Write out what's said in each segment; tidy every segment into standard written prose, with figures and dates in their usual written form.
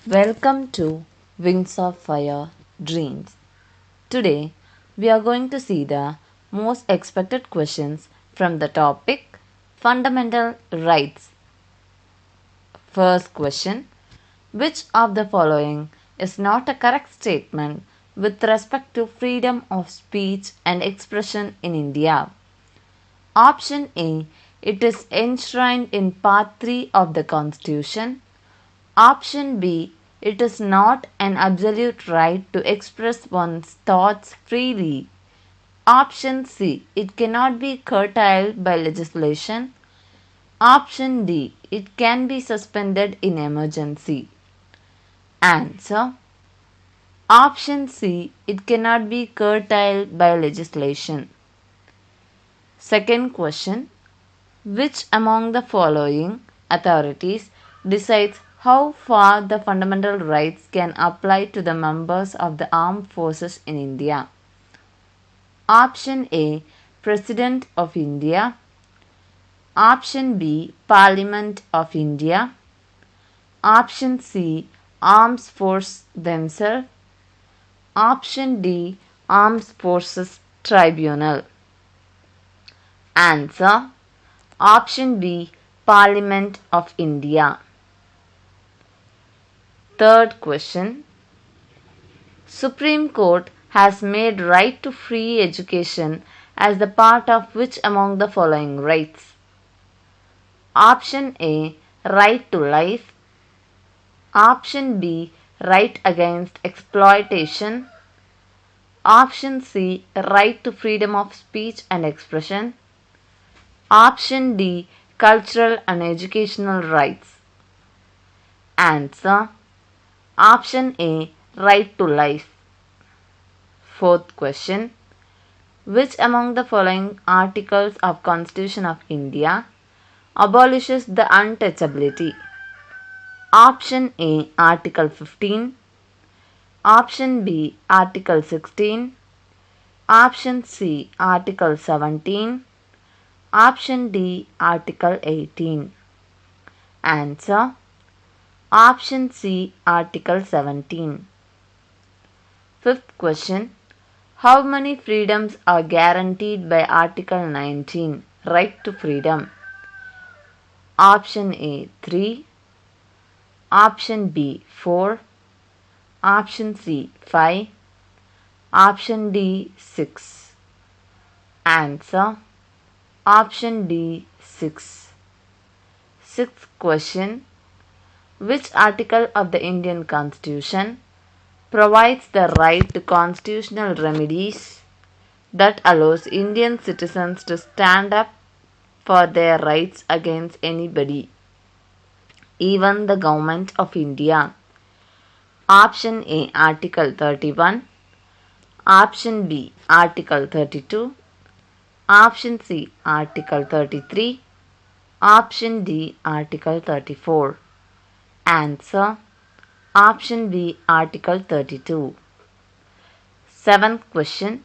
Welcome to Wings of Fire Dreams. Today, we are going to see the most expected questions from the topic Fundamental Rights. First question: which of the following is not a correct statement with respect to freedom of speech and expression in India? Option A: it is enshrined in Part 3 of the Constitution. Option B: it is not an absolute right to express one's thoughts freely. Option C: it cannot be curtailed by legislation. Option D: it can be suspended in emergency. Answer: Option C: it cannot be curtailed by legislation. Second question: which among the following authorities decides how far the fundamental rights can apply to the members of the armed forces in India? Option A: President of India. Option B: Parliament of India. Option C: Armed Forces themselves. Option D: Armed Forces Tribunal. Answer: Option B: Parliament of India. Third question: Supreme Court has made right to free education as the part of which among the following rights? Option A: right to life. Option B: right against exploitation. Option C: right to freedom of speech and expression. Option D: cultural and educational rights. Answer: Option A: right to life. Fourth question: which among the following articles of Constitution of India abolishes the untouchability? Option A: Article 15. Option B: Article 16. Option C: Article 17. Option D: Article 18. Answer: Option C: Article 17. Fifth question: how many freedoms are guaranteed by Article 19, right to freedom? Option A: 3. Option B: 4. Option C: 5. Option D: 6. Answer: Option D: 6. Sixth question: which article of the Indian Constitution provides the right to constitutional remedies that allows Indian citizens to stand up for their rights against anybody, even the Government of India? Option A: Article 31. Option B: Article 32. Option C: Article 33. Option D: Article 34. Answer: Option B: Article 32. Seventh question: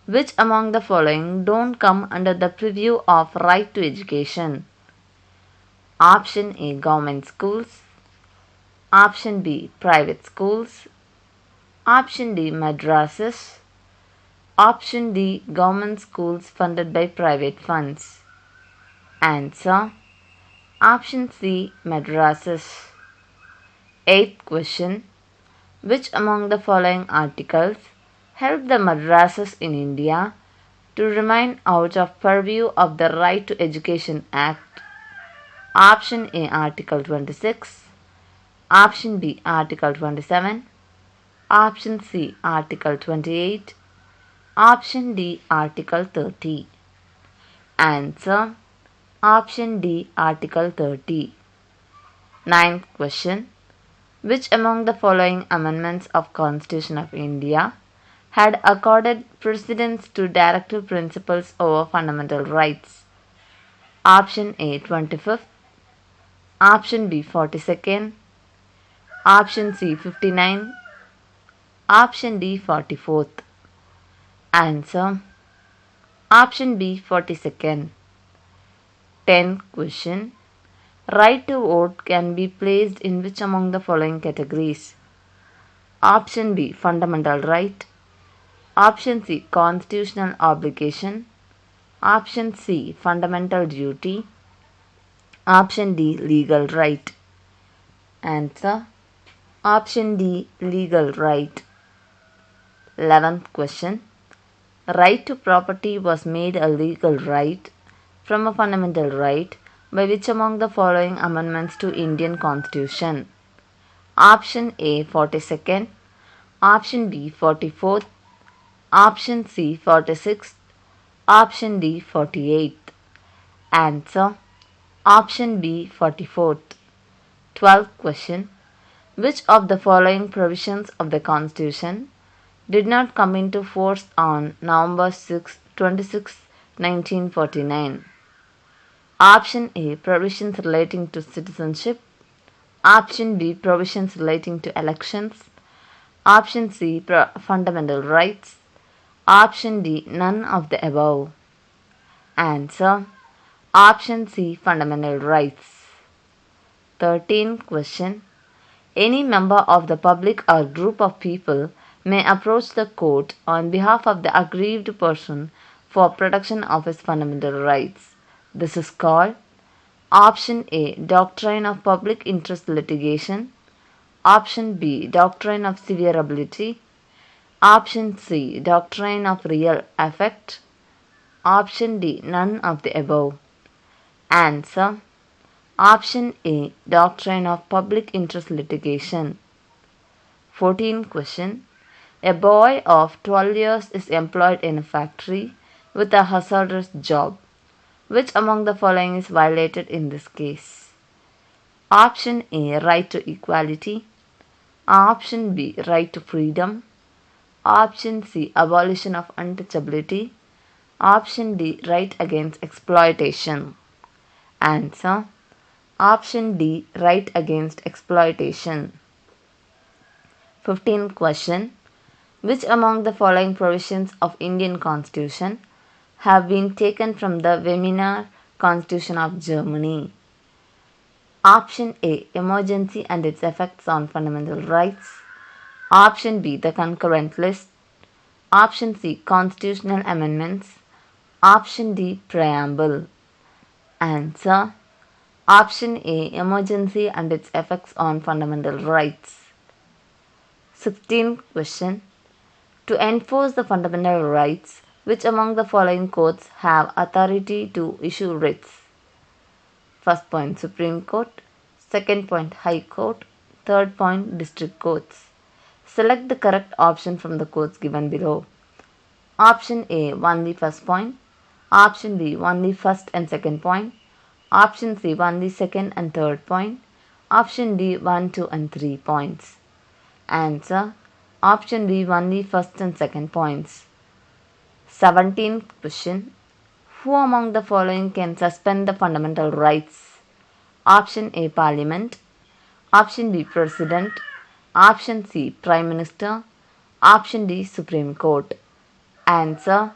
which among the following don't come under the purview of right to education? Option A: government schools. Option B: private schools. Option D: madrasas. Option D: government schools funded by private funds. Answer: Option C: madrasas. Eighth question: which among the following articles help the madrasas in India to remain out of purview of the Right to Education Act? Option A: Article 26. Option B: Article 27. Option C: Article 28. Option D: Article 30. Answer: Option D: Article 30. Ninth question: which among the following amendments of Constitution of India had accorded precedence to directive principles over fundamental rights? Option A: 25th. Option B: 42nd. Option C: 59. Option D: 44th. Answer: Option B: 42nd. 10th question: Right to vote can be placed in which among the following categories? Option B. Fundamental right. Option C. Constitutional obligation. Option C. Fundamental duty. Option D. Legal right. Answer. Option D. Legal right. 11th question. Right to property was made a legal right from a fundamental right by which among the following amendments to Indian Constitution? Option A. 42nd. Option B. 44th. Option C. 46th. Option D. 48th. Answer. Option B. 44th. 12th question. Which of the following provisions of the Constitution did not come into force on November 26, 1949? Option A. Provisions relating to citizenship. Option B. Provisions relating to elections. Option C. Fundamental rights. Option D. None of the above. Answer. Option C. Fundamental rights. 13th question. Any member of the public or group of people may approach the court on behalf of the aggrieved person for protection of his fundamental rights. This is called Option A. Doctrine of public interest litigation. Option B. Doctrine of severability. Option C. Doctrine of real effect. Option D. None of the above. Answer. Option A. Doctrine of public interest litigation. 14th question. A boy of 12 years is employed in a factory with a hazardous job. Which among the following is violated in this case? Option A. Right to equality. Option B. Right to freedom. Option C. Abolition of untouchability. Option D. Right against exploitation. Answer. Option D. Right against exploitation. 15th question. Which among the following provisions of Indian Constitution have been taken from the Weimar Constitution of Germany? Option A. Emergency and its effects on fundamental rights. Option B. The concurrent list. Option C. Constitutional amendments. Option D. Preamble. Answer. Option A. Emergency and its effects on fundamental rights. 16th question. To enforce the fundamental rights, which among the following courts have authority to issue writs? First point, Supreme Court. Second point, High Court. Third point, District Courts. Select the correct option from the courts given below. Option A. Only first point. Option B. Only first and second point. Option C. Only second and third point. Option D. 1, 2 and 3 points. Answer. Option B. Only first and second points. 17th question. Who among the following can suspend the fundamental rights? Option A. Parliament. Option B. President. Option C. Prime Minister. Option D. Supreme Court. Answer.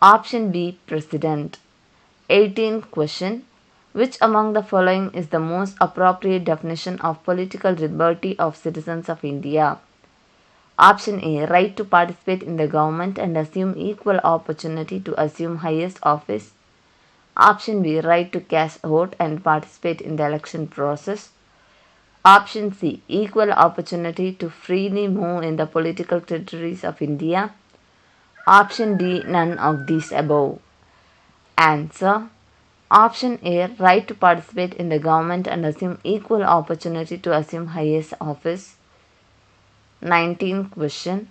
Option B. President. 18th question. Which among the following is the most appropriate definition of political liberty of citizens of India? Option A. Right to participate in the government and assume equal opportunity to assume highest office. Option B. Right to cast vote and participate in the election process. Option C. Equal opportunity to freely move in the political territories of India. Option D. None of these above. Answer. Option A. Right to participate in the government and assume equal opportunity to assume highest office. 19th question.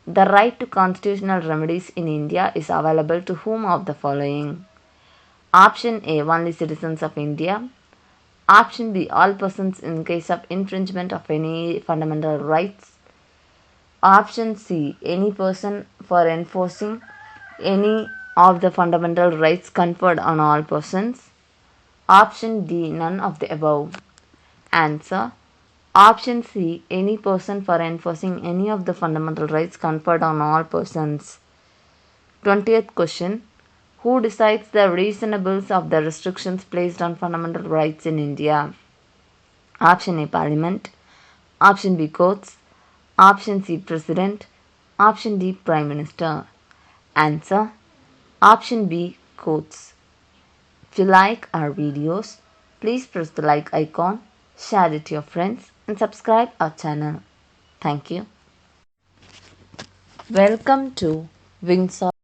The right to constitutional remedies in India is available to whom of the following? Option A. Only citizens of India. Option B. All persons in case of infringement of any fundamental rights. Option C. Any person for enforcing any of the fundamental rights conferred on all persons. Option D. None of the above. Answer. Option C. Any person for enforcing any of the fundamental rights conferred on all persons. 20th question. Who decides the reasonableness of the restrictions placed on fundamental rights in India? Option A, Parliament. Option B, courts. Option C, President. Option D, Prime Minister. Answer: Option B, courts. If you like our videos, please press the like icon, share it to your friends, and subscribe our channel. Thank you. Welcome to Wings of